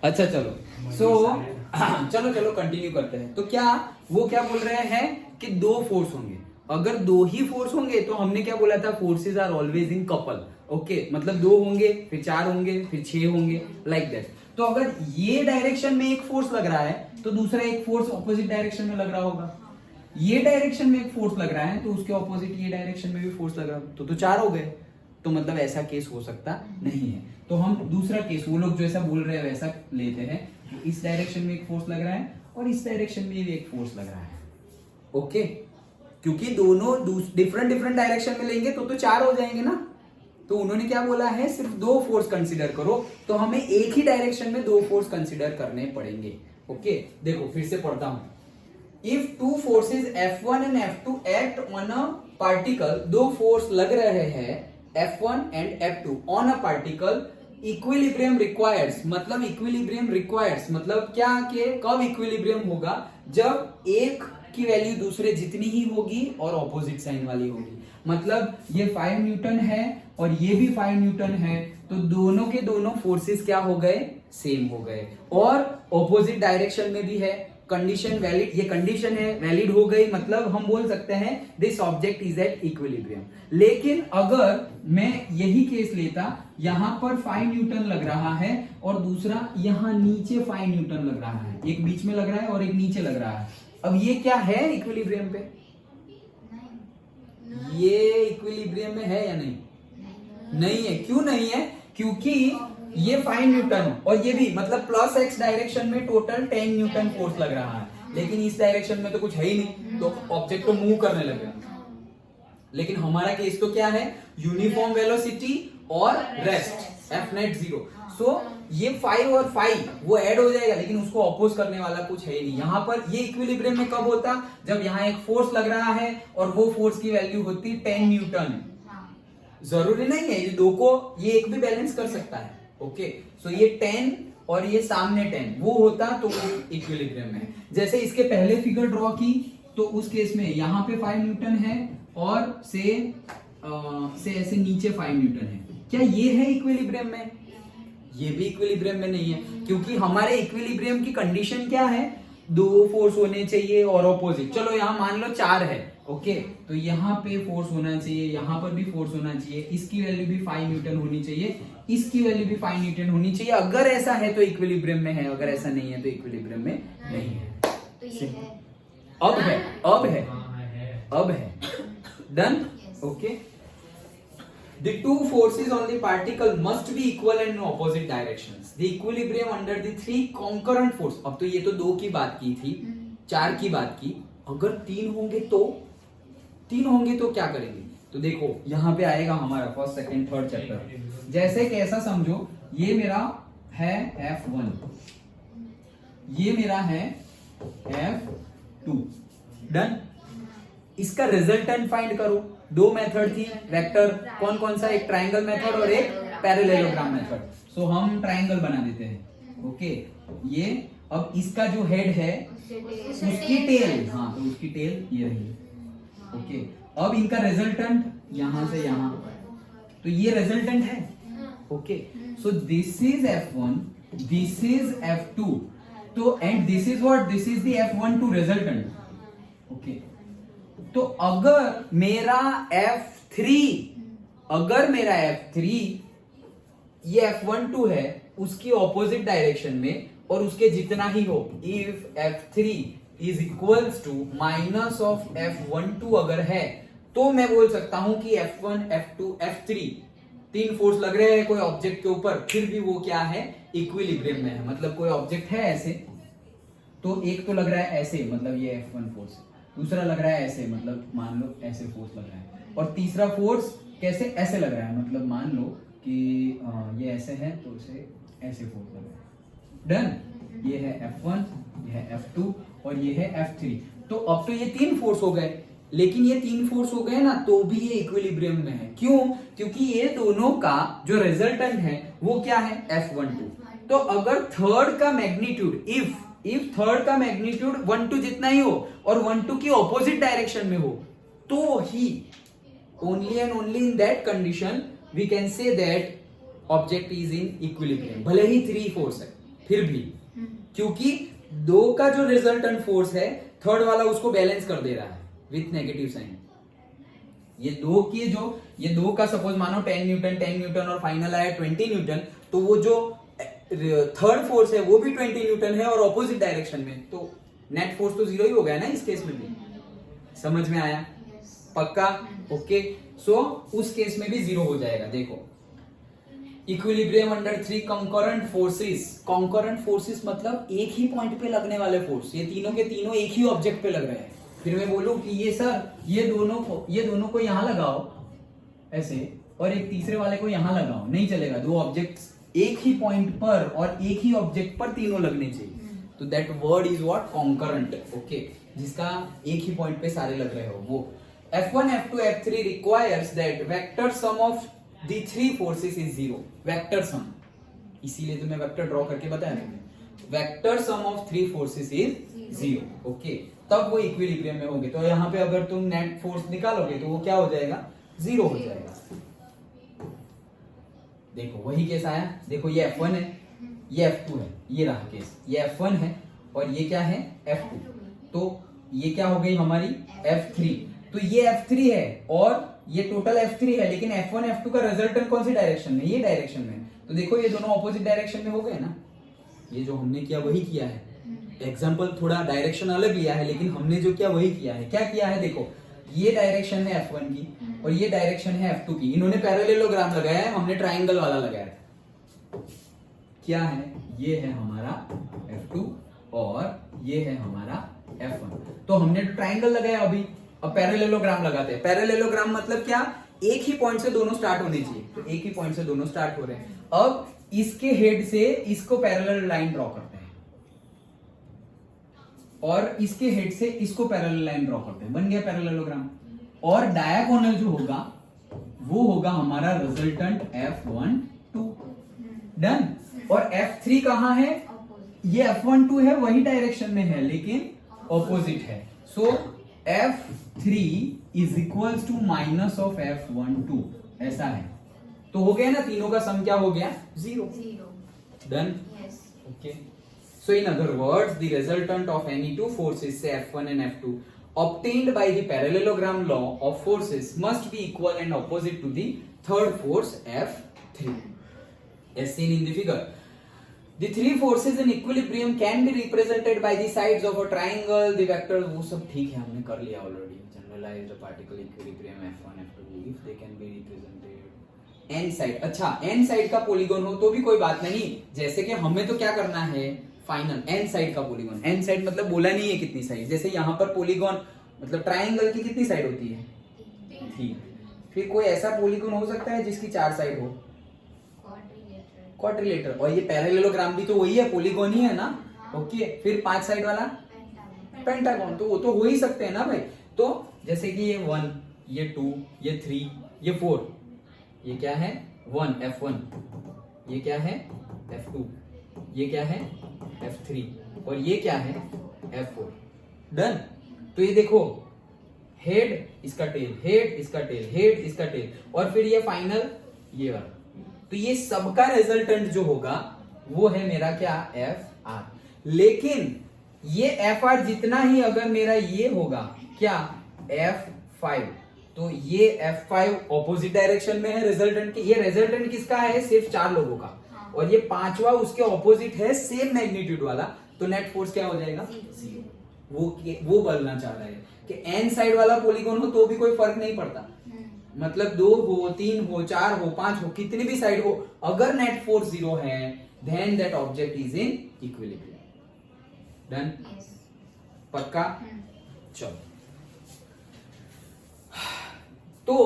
अच्छा चलो चलो कंटिन्यू करते हैं। तो क्या वो क्या बोल रहे हैं कि दो फोर्स होंगे। अगर दो ही फोर्स होंगे तो हमने क्या बोला था, forces are always in couple. Okay, मतलब दो होंगे, फिर चार होंगे, फिर 6 होंगे, लाइक दैट। तो अगर ये डायरेक्शन में एक फोर्स लग रहा है तो दूसरा एक फोर्स ऑपोजिट डायरेक्शन में लग रहा होगा। ये डायरेक्शन में एक फोर्स लग रहा है तो उसके ऑपोजिट ये डायरेक्शन में भी फोर्स लग रहा है, तो 4 हो गए। तो मतलब ऐसा केस हो सकता नहीं है। तो हम दूसरा केस, वो लोग जो ऐसा बोल रहे हैं वैसा लेते हैं, इस डायरेक्शन में एक फोर्स लग रहा है और इस डायरेक्शन में भी एक फोर्स लग रहा है। ओके, क्योंकि दोनों डिफरेंट डायरेक्शन में लेंगे तो 4 हो जाएंगे ना। तो उन्होंने क्या बोला है, सिर्फ 2 फोर्स कंसीडर करो। तो हमें एक ही डायरेक्शन में 2 फोर्स कंसीडर करने पड़ेंगे। ओके, देखो फिर से पढ़ता हूं। If 2 forces F1 and F2 act on a particle, 2 force लग रहे हैं F1 and F2 on a particle, equilibrium requires, मतलब इक्विलिब्रियम रिक्वायर्स मतलब क्या, कि कब इक्विलिब्रियम होगा, जब एक की वैल्यू दूसरे जितनी ही होगी और ऑपोजिट साइन वाली होगी। मतलब ये 5 न्यूटन है और ये भी 5 न्यूटन है, तो दोनों के दोनों फोर्सेस क्या हो गए, सेम हो गए, और ऑपोजिट डायरेक्शन में भी है। कंडीशन वैलिड, ये कंडीशन है वैलिड हो गई, मतलब हम बोल सकते हैं this object is at equilibrium. लेकिन अगर मैं यही केस लेता, यहां पर 5 न्यूटन लग रहा है और दूसरा यहां नीचे 5 न्यूटन लग रहा है, एक बीच में लग रहा है और एक नीचे लग रहा है, अब ये क्या है इक्विलिब्रियम पे? ये इक्विलिब्रियम में है या नहीं? नहीं है। क्यों नहीं है? क्योंकि ये 5 न्यूटन और ये भी, मतलब प्लस एक्स डायरेक्शन में टोटल 10 न्यूटन फोर्स लग रहा है, लेकिन इस डायरेक्शन में तो कुछ है ही नहीं, तो ऑब्जेक्ट को मूव करने लगेगा। लेकिन हमारा केस तो क्या है, यूनिफॉर्म वेलोसिटी और रेस्ट, एफ नेट 0। सो ये 5 और 5 वो ऐड हो जाएगा, लेकिन उसको अपोज करने वाला कुछ है ही नहीं। यहां पर ये इक्विलिब्रियम में कब होता, जब यहां एक फोर्स लग रहा है और वो फोर्स की वैल्यू होती 10 न्यूटन। जरूरी नहीं है ये दो को, ये एक भी बैलेंस कर सकता है। ओके, सो ये 10 और ये सामने 10 वो होता तो वो इक्विलिब्रियम में है। जैसे इसके पहले फिगर ड्रॉ की तो उस केस में यहाँ पे 5 न्यूटन है और से ऐसे नीचे 5 न्यूटन है। क्या ये है इक्विलिब्रियम में? ये भी इक्विलिब्रियम में नहीं है, क्योंकि हमारे इक्विलिब्रियम की कंडीशन क्या है, 2 फोर्स होने चाहिए और ऑपोजिट। चलो यहाँ मान लो 4 है, ओके, तो यहाँ पे फोर्स होना चाहिए, यहाँ पर भी फोर्स होना चाहिए, इसकी वैल्यू भी 5 न्यूटन होनी चाहिए, इसकी वैल्यू भी 5 न्यूटन होनी चाहिए। अगर ऐसा है तो इक्विलिब्रियम में है, अगर ऐसा नहीं है तो इक्विलिब्रियम में नहीं है। तो ये है। अब है done. Okay, the two forces on the particle must be equal and in opposite directions. The equilibrium under the 3 concurrent force. अब तो ये तो 2 की बात की थी, 4 की बात की, अगर 3 होंगे तो क्या करेंगे? तो देखो यहां पे आएगा हमारा फर्स्ट सेकंड थर्ड चैप्टर। जैसे कैसा समझो, ये मेरा है F1, ये मेरा है F2, डन। इसका रिजल्टेंट फाइंड करो। 2 मेथड थी वेक्टर, कौन सा, एक ट्रायंगल मेथड और एक पैरेललोग्राम मेथड। सो हम ट्रायंगल बना देते हैं। ओके, ये अब इसका जो हेड है उसकी टेल, हाँ तो उसकी टेल ये रही। ओके, अब इनका रिजल्टेंट यहां से यहां, तो ये रिजल्टेंट है। Okay, so this is F1, this is F2, तो and this is what, this is the F12 resultant. Okay, तो अगर मेरा F3 ये F12 है उसकी ऑपोजिट डायरेक्शन में और उसके जितना ही हो, if F3 is equals to minus of F12 अगर है, तो मैं बोल सकता हूं कि F1, F2, F3 3 फोर्स लग रहे हैं कोई ऑब्जेक्ट के ऊपर, फिर भी वो क्या है, इक्विलिब्रियम में है। मतलब कोई ऑब्जेक्ट है ऐसे, तो एक तो लग रहा है ऐसे, मतलब ये F1 फोर्स, दूसरा लग रहा है ऐसे, मतलब मान लो ऐसे फोर्स लग रहा है, और तीसरा फोर्स कैसे, ऐसे लग रहा है, मतलब मान लो कि ये ऐसे है तो इसे ऐसे फोर्स लग रहा है। डन, ये है F1, ये है F2 और ये है F3। तो अब तो ये 3 फोर्स हो गए, लेकिन ये 3 फोर्स हो गए ना तो भी ये इक्विलिब्रियम में है। क्यों? क्योंकि ये दोनों का जो रिजल्टेंट है वो क्या है, F12। तो अगर थर्ड का मैग्नीट्यूड, इफ थर्ड का मैग्नीट्यूड 1-2 जितना ही हो और 1-2 की ऑपोजिट डायरेक्शन में हो, तो ही only and only in that condition we can say that object is in equilibrium, भले ही 3 फोर्स है फिर भी, क्योंकि 2 का जो रिजल्टेंट फोर्स है थर्ड वाला उसको बैलेंस कर दे रहा है विथ नेगेटिव साइन। ये 2 का सपोज मानो 10 न्यूटन और फाइनल आया 20 न्यूटन, तो वो जो थर्ड फोर्स है वो भी 20 न्यूटन है और ऑपोजिट डायरेक्शन में, तो नेट फोर्स तो 0 ही हो गया ना इस केस में भी। समझ में आया? पक्का? ओके। सो उस केस में भी 0 हो जाएगा। देखो, equilibrium under 3 concurrent forces. Concurrent forces मतलब एक ही पॉइंट पे लगने वाले फोर्स, ये तीनों के तीनों एक ही ऑब्जेक्ट पे लग रहे हैं। फिर मैं बोलूं कि ये सर ये दोनों को यहां लगाओ ऐसे, और एक तीसरे वाले को यहां लगाओ, नहीं चलेगा। 2 ऑब्जेक्ट्स एक ही पॉइंट पर और एक ही ऑब्जेक्ट पर तीनों लगने चाहिए, तो that word is what? Concurrent. Okay, जिसका एक ही पॉइंट पे सारे लग रहे हो वो। F1, F2, F3 requires that vector sum of the 3 forces is 0. Vector sum, इसीलिए तो मैं वेक्टर ड्रॉ करके बताया तुम्हें। Vector sum of 3 forces is 0। Okay, तब वो इक्विलिब्रियम में होंगे। तो यहाँ पे अगर तुम नेट फोर्स निकालोगे तो वो क्या हो जाएगा? 0 हो जाएगा। देखो वही केस आया। देखो ये F1 है, ये F2 है, ये रहा केस। ये F1 है और ये क्या है? F2। तो ये क्या हो गई हमारी? F3। तो ये F3 है और ये टोटल F3 है, लेकिन F1 F2 का रिजल्टेंट कौन सी डायरेक्शन में? ये डायरेक्शन में। तो देखो ये दोनों ऑपोजिट डायरेक्शन में हो गए ना। ये जो हमने किया वही किया है। एग्जाम्पल थोड़ा डायरेक्शन अलग लिया है, लेकिन हमने जो किया वही किया है। क्या किया है? देखो ये डायरेक्शन है F1 की और ये डायरेक्शन है F2 की। इन्होंने पैरेललोग्राम लगाया है, हमने ट्राइंगल वाला लगाया था। क्या है? ये है हमारा F2 और ये है हमारा F1। तो हमने ट्राइंगल लगाया अभी, अब पैरेललोग्राम लगाते हैं। पैरेललोग्राम मतलब क्या? एक ही पॉइंट से दोनों स्टार्ट होने चाहिए, तो एक ही पॉइंट से दोनों स्टार्ट हो रहे हैं। अब इसके हेड से इसको पैरेलल लाइन ड्रॉ करते हैं और इसके हेड से इसको पैरेलल लाइन ड्रॉ करते हैं, बन गया पैरेललोग्राम। और डायगोनल जो होगा वो होगा हमारा रिजल्टेंट F1 2। डन। और F3 कहां है? ये F1 2 है, वही डायरेक्शन में है लेकिन ऑपोजिट है। So F3 is equals to minus of F1 2, ऐसा है। तो हो गया ना, तीनों का सम क्या हो गया? 0। Done. Okay. So in other words, the resultant of any two forces, say F1 and F2, obtained by the parallelogram law of forces must be equal and opposite to the third force F3, as seen in the figure. The 3 forces in equilibrium can be represented by the sides of a triangle. The vectors, वो सब ठीक है, हमने कर लिया already. Generalize the particle equilibrium F1, F2 if they can be represented n side. अच्छा, n side का polygon हो तो भी कोई बात नहीं, जैसे कि हमें तो क्या करना है? फाइनल n साइड का पॉलीगॉन। n साइड मतलब बोला नहीं है कितनी साइड, जैसे यहाँ पर पॉलीगॉन मतलब ट्राइंगल की कितनी साइड होती है? 3। फिर कोई ऐसा पॉलीगॉन हो सकता है जिसकी 4 साइड हो? क्वाड्रिलेटरल। और ये पैरेललोग्राम भी तो वही है, पॉलीगॉन ही है ना। ओके, फिर 5 साइड वाला पेंटागन, तो वो तो हो ही सकते हैं ना भाई। तो जैसे कि ये 1, ये 2, ये 3, ये 4, ये क्या है? 1 F1, ये क्या है? F2, ये क्या है? F3, और ये क्या है? F4। डन। तो ये देखो, हेड इसका टेल, हेड इसका टेल, हेड इसका टेल, और फिर ये फाइनल ये वाला। तो ये सबका रिजल्टेंट जो होगा वो है मेरा क्या? FR। लेकिन ये FR जितना ही अगर मेरा ये होगा क्या? F5, तो ये F5 ऑपोजिट डायरेक्शन में है रिजल्टेंट की। ये रिजल्टेंट किसका है? सिर्फ 4 लोगों का, और ये 5वां उसके ऑपोजिट है, सेम मैग्नीट्यूड वाला। तो नेट फोर्स क्या हो जाएगा? 0। वो बोलना चाह रहा है कि n साइड वाला पॉलीगॉन हो तो भी कोई फर्क नहीं पड़ता, मतलब 2 हो, 3 हो, 4 हो, 5 हो, कितनी भी साइड हो, अगर नेट फोर्स 0 है then that object is in equilibrium. Done. पक्का? चलो, तो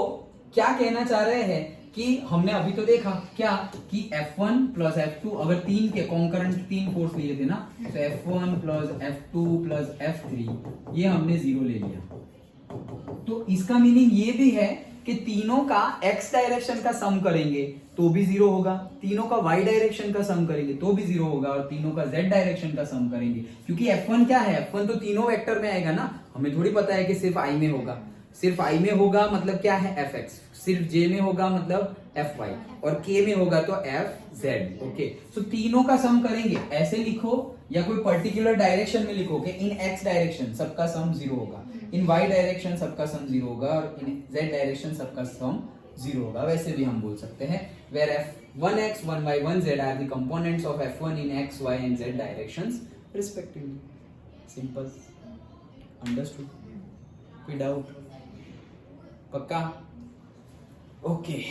क्या कहना चाह रहे हैं कि हमने अभी तो देखा क्या कि F1 प्लस F2, अगर 3 के कॉन्करेंट 3 फोर्स लिए थे ना, तो F1 plus F2 plus F3 ये हमने 0 ले लिया। तो इसका मीनिंग ये भी है कि तीनों का x डायरेक्शन का सम करेंगे तो भी 0 होगा, तीनों का y डायरेक्शन का सम करेंगे तो भी 0 होगा, और तीनों का z डायरेक्शन का सम करेंगे, क्योंकि F1 क्या है? F1 तो तीनों वेक्टर में आएगा ना। हमें थोड़ी पता है कि सिर्फ i में होगा। सिर्फ i में होगा मतलब क्या है? fx। सिर्फ j में होगा मतलब एफ वाई, और के में होगा तो एफ जेड। ओके, सो तीनों का सम करेंगे, ऐसे लिखो या कोई पर्टिकुलर डायरेक्शन में लिखो कि इन एक्स डायरेक्शन सबका सम 0 होगा, इन वाई डायरेक्शन सबका सम 0 होगा, और इन जेड डायरेक्शन सबका सम 0 होगा। वैसे भी हम बोल सकते हैं where f1x 1y 1z are the components of f1 in x y and z directions respectively. Simple, understood? कोई डाउट? पक्का? ओके।